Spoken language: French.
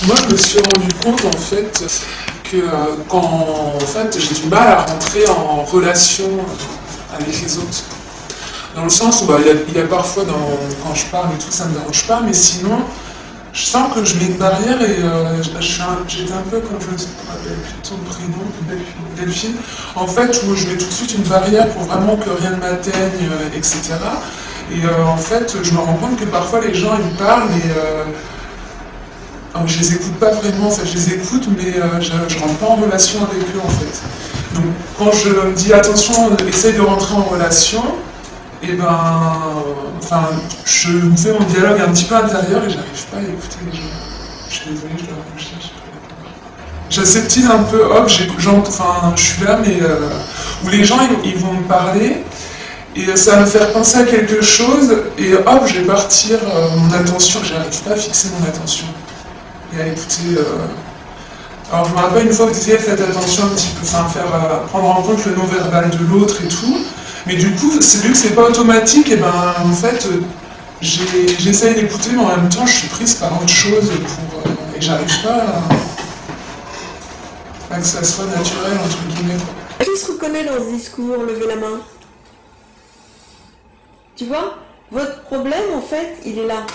Moi, je me suis rendu compte en fait que quand en fait, j'ai du mal à rentrer en relation avec les autres. Dans le sens où il y a parfois quand je parle et tout, ça me dérange pas, mais sinon, je sens que je mets une barrière et j'étais un peu, comme je me rappelle plus de ton prénom, Delphine, en fait, où je mets tout de suite une barrière pour vraiment que rien ne m'atteigne, etc. Et en fait, je me rends compte que parfois les gens ils me parlent et alors, je les écoute pas vraiment, en fait, je les écoute, mais je rentre pas en relation avec eux, en fait. Donc, quand je me dis attention, essaye de rentrer en relation, et ben, enfin, je me fais mon dialogue un petit peu intérieur et j'arrive pas à écouter les gens. Je suis désolée, je dois réfléchir. J'aseptise un peu, hop, enfin, je suis là, mais où les gens ils vont me parler et ça va me faire penser à quelque chose et hop, je vais partir mon attention, j'arrive pas à fixer mon attention et à écouter. Alors je me rappelle une fois que vous disiez faites attention un petit peu, enfin prendre en compte le non-verbal de l'autre et tout. Mais du coup, c'est vu que c'est pas automatique, et ben en fait, j'essaye d'écouter, mais en même temps, je suis prise par autre chose et j'arrive pas à que ça soit naturel entre guillemets. Qui se reconnaît dans ce discours? Levez la main. Tu vois, votre problème en fait, il est là.